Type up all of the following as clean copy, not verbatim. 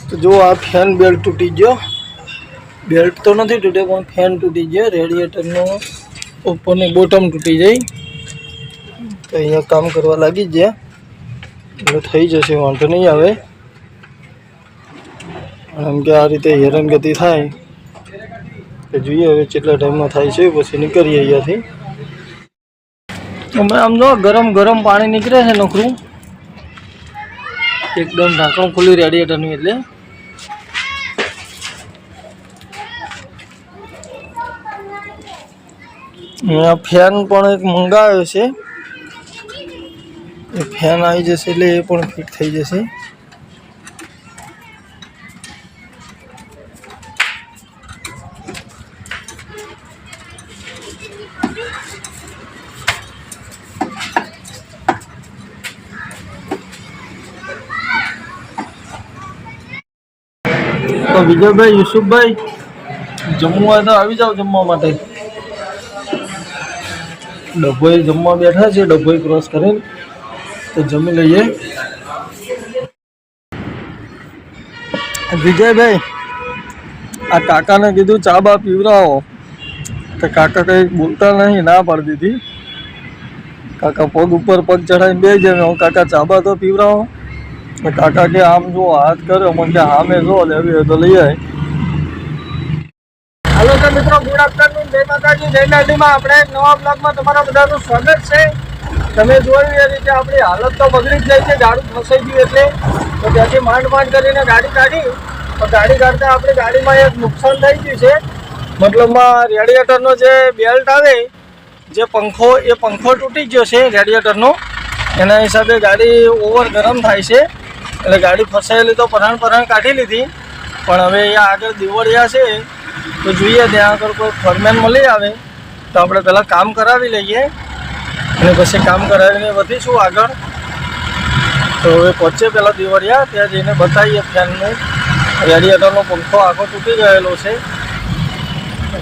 तो जो आ fan belt तूटी गयो, बेल्ट तो नहीं तूटे पण फैन तूटी गयो, रेडिएटर नो ऊपर ने बॉटम तूटी जाए तो अहींया काम करवा लागी गया એટલે થઈ જશે, વાંધો નહીં આવે। આમ કે આ રીતે હેરાનગતિ થાય તો જોઈએ હવે કેટલા ટાઈમમાં થાય છે, પછી નીકળીએ અહીંયાથી। અમે આમ જો ગરમ ગરમ પાણી નીકળે છે નોકરું, એકદમ ઢાંકણ ખુલ્લી રેડિએટરનું, એટલે અહીંયા ફેન પણ એક મંગાવ્યો છે, એ ફેન આવી જશે એટલે એ પણ ફિટ થઈ જશે। तो विजयभाई, युसुफभाई, जम्मू आए तो આવી જાવ જમવા માટે। ડભોઈ જમવા બેઠા છે, ડભોઈ ક્રોસ કરીને તો જમી લઈએ। વિજયભાઈ, આ કાકાને કીધું ચા બા પીવરાવો તો કાકા કંઈ બોલતા નહીં, ના પાડી દીધી। કાકા પગ ઉપર પગ ચડાવીને બે જાય, હું કાકા ચા બા તો પીવરાવો। કાકા કે આમ જો હાથ કર્યો, મને કે સામે જો લેવી હોય તો લઈ આય। हेलो तो मित्रों, गुड आफ्टरनून, जय माताजी, जय दांडीमां। આપણે નવા બ્લોગમાં તમારા બધાનું સ્વાગત છે। તમે જોયું એ રીતે આપણી હાલત તો બગડી જ જાય છે, ગાડું ફસાઈ ગયું એટલે તો ત્યાંથી માંડ કરીને ગાડી કાઢી, તો ગાડી કાઢતા આપણી ગાડીમાં એક નુકસાન થઈ ગયું છે। મતલબમાં રેડિએટરનો જે બેલ્ટ આવે, જે પંખો, એ પંખો તૂટી ગયો છે રેડિએટરનો, એના હિસાબે ગાડી ઓવર ગરમ થાય છે, એટલે ગાડી ફસાયેલી તો પરાણ કાઢી લીધી। પણ હવે અહીંયા આગળ દિવાળિયા છે तो જોઈએ ત્યાં આગળ કોઈ ફોરમેન મળી આવે તો આપણે પહેલાં કામ કરાવી લઈએ અને પછી કામ કરાવીને વધીશું આગળ। તો હવે પહોંચે પહેલાં દિવાળિયા, ત્યાં જઈને બતાવીએ ફેનનું, રેડિએટરનો પંખો આખો તૂટી ગયેલો છે,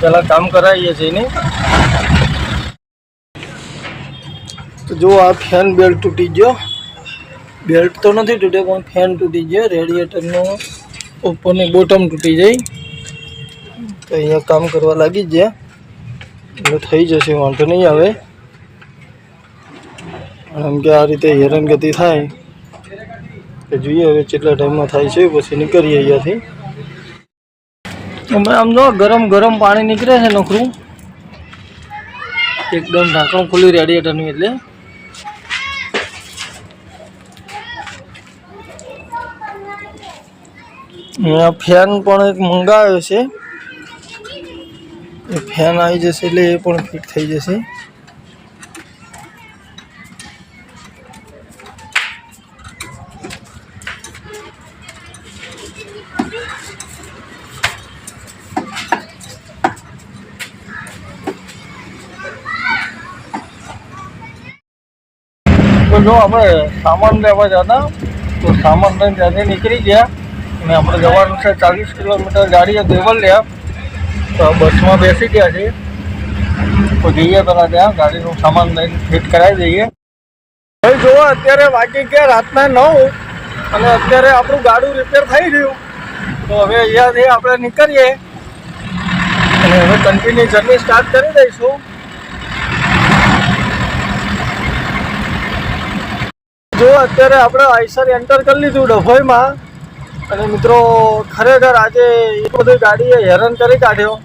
પહેલાં કામ કરાવીએ જઈને। તો જો આ ફેન બેલ્ટ તૂટી ગયો, બેલ્ટ તો નથી તૂટ્યો પણ ફેન તૂટી ગયો, રેડિએટરનો ઉપરની બોટમ તૂટી જાય તો અહીંયા કામ કરવા લાગી ગયા એટલે થઈ જશે, વાંધો નહીં આવે। આમ કે આ રીતે હેરાનગતિ થાય તો જોઈએ હવે કેટલા ટાઈમમાં થાય છે, પછી નીકળીએ અહીંયાથી। અમે આમ જો ગરમ ગરમ પાણી નીકળે છે નોકરું, એકદમ ઢાંકણ ખુલ્લી રેડિએટરનું, એટલે અહીંયા ફેન પણ એક મંગાવ્યો છે, એ ફેન આવી જશે એટલે એ પણ ફિટ થઈ જશે। તો જો આપણે સામાન લેવા જતા, તો સામાન લઈને ત્યાંથી નીકળી ગયા અને આપણે જવાનું છે 40 કિલોમીટર, ગાડીએ દેવલિયા। તો બસમાં બેસી ગયા છે, તો જઈએ પહેલાં ત્યાં ગાડીનું સામાન લઈને ફિટ કરાવી દઈએ। ભાઈ જુઓ, અત્યારે વાગી ગયા રાતના 9 અને અત્યારે આપણું ગાડું રિપેર થઈ રહ્યું। તો હવે અહીંયાથી આપણે નીકળીએ અને હવે કન્ટિન્યુ જર્ની સ્ટાર્ટ કરી દઈશું। જો અત્યારે આપણે આઈસર એન્ટર કરી લીધું ડભોઈમાં, અને મિત્રો ખરેખર આજે એ બધી ગાડીએ હેરાન કરી કાઢ્યો।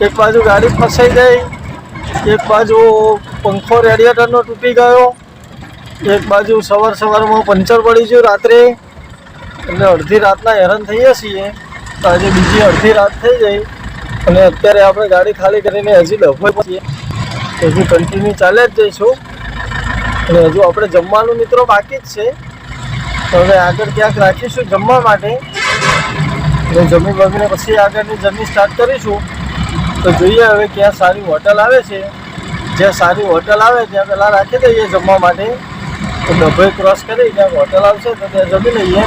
એક બાજુ ગાડી ફસાઈ ગઈ, એક બાજુ પંખો રેડિએટરનો તૂટી ગયો, એક બાજુ સવારમાં પંચર પડી ગયું રાત્રે, એટલે અડધી રાતના હેરાન થઈએ છીએ। તો આજે બીજી અડધી રાત થઈ ગઈ અને અત્યારે આપણે ગાડી ખાલી કરીને હજી ડભોઈ પહોંચીએ, હજી કન્ટિન્યુ ચાલે જ જઈશું અને હજુ આપણે જમવાનું મિત્રો બાકી જ છે। તો હવે આગળ ક્યાંક રાખીશું જમવા માટે, અને જમી બમીને પછી આગળની જર્ની સ્ટાર્ટ કરીશું। તો જોઈએ હવે ક્યાં સારી હોટલ આવે છે, જ્યાં સારી હોટલ આવે ત્યાં પહેલાં રાખી દઈએ જમવા માટે। તો ડભોઈ ક્રોસ કરી જ્યાં હોટલ આવશે તો ત્યાં જમી લઈએ।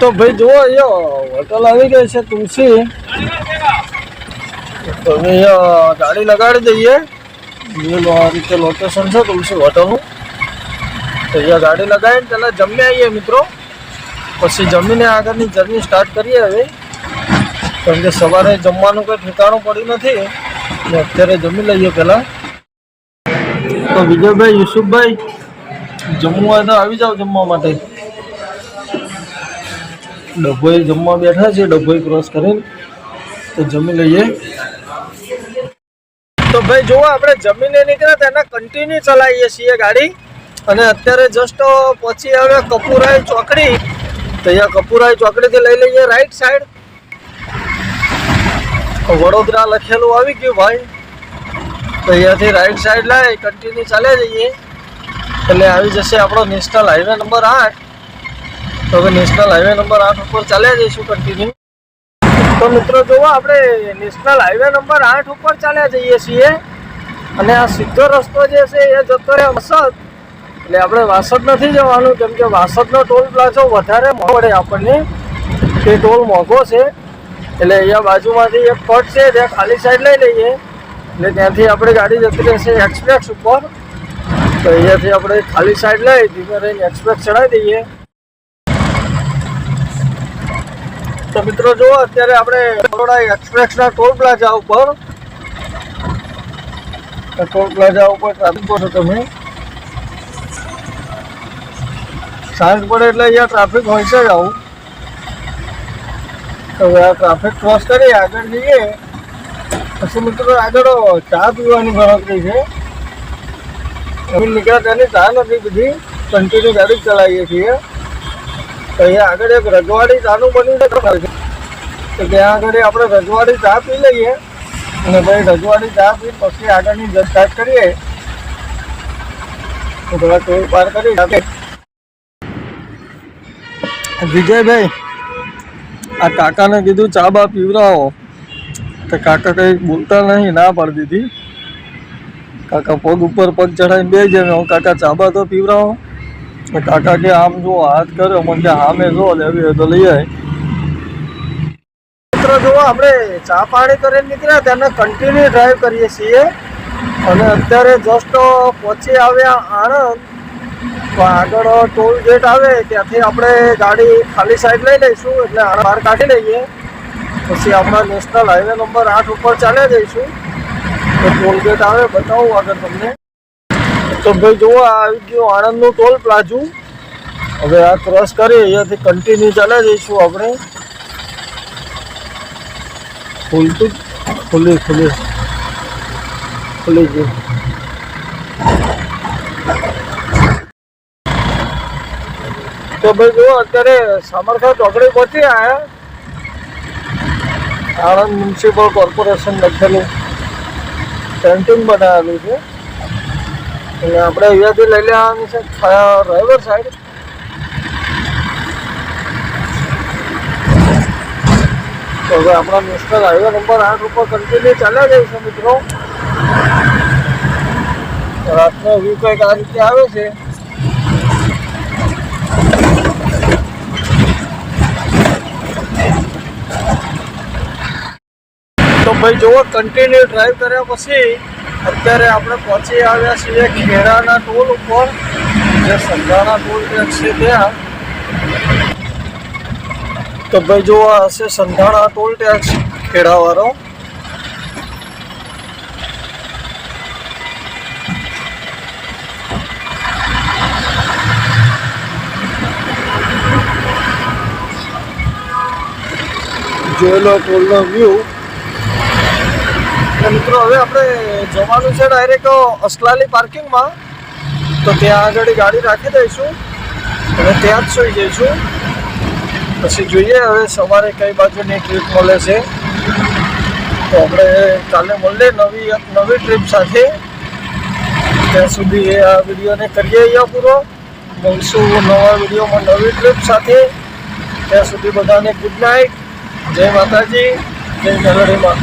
તો ભાઈ જુઓ, અહીંયા હોટલ આવી ગઈ છે તુલસી, તો હવે અહીંયા ગાડી લગાડી દઈએ। આ રીતે લોકેશન છે તુલસી હોટલનું, તો અહીંયા ગાડી લગાવીને પહેલાં જમી આવીએ મિત્રો, પછી જમીને આગળની જર્ની સ્ટાર્ટ કરીએ હવે, કેમ કે સવારે જમવાનું કંઈ ઠેકાણું પડ્યું નથી ને અત્યારે જમી લઈએ પહેલાં. તો વિજયભાઈ, યુસુફભાઈ, જમવું હોય તો આવી જાઓ જમવા માટે. ડભોઈ જમવા બેઠા છે, ડભોઈ ક્રોસ કરીને, તો જમી લઈએ. તો ભાઈ જુઓ, આપણે જમીને નીકળ્યા તેના કન્ટિન્યુ ચલાવીએ છીએ ગાડી. અને અત્યારે જસ્ટ પહોંચી આવે કપુરાઈ ચોકડી. તો અહીંયા કપુરાઈ ચોકડીથી લઈ લઈએ રાઈટ સાઈડ. વડોદરા લખેલું આવી ગયું ભાઈ. તો અહીંયાથી રાઈટ સાઈડ લાવી કન્ટિન્યુ ચાલ્યા જઈએ એટલે આવી જશે આપણો નેશનલ હાઈવે નંબર 8. તો હવે નેશનલ હાઈવે નંબર 8 ઉપર ચાલ્યા જઈશું કન્ટિન્યુ. તો મિત્રો જુઓ, આપણે નેશનલ હાઈવે નંબર 8 ઉપર ચાલ્યા જઈએ છીએ. અને આ સીધો રસ્તો જે છે એ જતો રહે વાસદ. એટલે આપણે વાસદ નથી જવાનું, કેમ કે વાસદનો ટોલ પ્લાઝો વધારે મોંઘો પડે આપણને. તે ટોલ મોંઘો છે એટલે અહીંયા બાજુમાંથી એક કટ છે ત્યાં ખાલી સાઈડ લઈ લઈએ એટલે ત્યાંથી આપણે ગાડી જતી રહેશે એક્સપ્રેસ ઉપર. તો અહીંયાથી આપણે ખાલી સાઈડ લઈ ધીમે રહીને એક્સપ્રેસ ચડાવી દઈએ. તો મિત્રો જુઓ, અત્યારે આપણે બરોડા એક્સપ્રેસના ટોલ પ્લાઝા ઉપર ટ્રાફિક છો તમે. સાંજ પડે એટલે અહીંયા ટ્રાફિક હોય છે જ આવું. હવે આ ટ્રાફિક ક્રોસ કરી આગળ જઈએ પછી મિત્રો આગળ ચા પીવાની ગણતરી છે. અમે નીકળ્યા ત્યાંની ચા નથી પીધી, કન્ટિન્યુ ગાડી ચલાવીએ છીએ. તો અહીંયા આગળ એક રજવાડી ચાનું બન્યું છે, તો ત્યાં આગળ આપણે રજવાડી ચા પી લઈએ અને ભાઈ રજવાડી ચા પી પછી આગળની જર્ની સ્ટાર્ટ કરીએ. તો થોડા ટોલ પાર કરી વિજયભાઈ, આ કાકાને કીધું ચા બા પીવડાવો તો કાકા કંઈ બોલતા નહીં, ના પાડી દીધી. કાકા પગ ઉપર પગ ચડાવીને બે જાય, હું કાકા ચા બા તો પીવડાવો. કાકા કે આમ જો હાથ કર્યો, મને કે સામે જો લેવી હોય તો લઈ આવે. મિત્રો જુઓ, આપણે ચા પાણી કરીને નીકળ્યા તેને કન્ટિન્યુ ડ્રાઈવ કરીએ છીએ. અને અત્યારે જસ્ટ પહોંચી આવ્યા આણંદ. તો આગળ ટોલ ગેટ આવે ત્યાંથી આપણે ગાડી ખાલી સાઈડ લઈ લઈશું એટલે બહાર કાઢી લઈએ. પછી આપણા નેશનલ હાઈવે નંબર 8 ઉપર ચાલ્યા જઈશું. તો ટોલ ગેટ આવે બતાવું આગળ તમને. તો ભાઈ જુઓ, આવી ગયું આણંદનું ટોલ પ્લાઝું. હવે આ ક્રોસ કરી અહીંયાથી કન્ટિન્યુ ચાલ્યા જઈશું આપણે. ખુલ્લી ગઈ. તો ભાઈ જુઓ, અત્યારે સામરખા ચોકડી પહોંચી આવ્યા. આણંદ મ્યુનિસિપલ કોર્પોરેશન લખેલું પેન્ટિંગ બનાવેલું છે અને આપણે અહીંયાથી લઈ લેવાની છે ડ્રાઈવર સાઈડ. તો હવે આપણા નેશનલ હાઈવે નંબર 8 ઉપર કન્ટિન્યુ ચાલ્યા જઈશું મિત્રો. રાતનો વ્યૂ કંઈક આ રીતે આવે છે. તો ભાઈ જુઓ, કન્ટિન્યુ ડ્રાઈવ કર્યા પછી અત્યારે આપણે પહોંચી આવ્યા છીએ ખેડાના ટોલ ઉપર, જે સંધાણા ટોલ ટેક્સ છે ત્યાં. તો ભાઈ જુઓ, હશે સંધાણા ટોલ ટેક્સ ખેડાવાળો. જોઈ લો ટોલનો વ્યૂ. મિત્રો હવે આપણે જવાનું છે ડાયરેક્ટ અસલાલી પાર્કિંગમાં. તો ત્યાં આગળ ગાડી રાખી દઈશું અને ત્યાં જ સુઈ જઈશું. પછી જોઈએ હવે સવારે કઈ બાજુની ટ્રીપ મળે છે. તો આપણે કાલે મળીએ નવી ટ્રીપ સાથે. ત્યાં સુધી આ વિડીયોને કરીએ અહીંયા પૂરો. મળશું નવા વિડીયોમાં નવી ટ્રીપ સાથે. ત્યાં સુધી બધાને ગુડ નાઇટ. જય માતાજી, જય મેલડીમાં.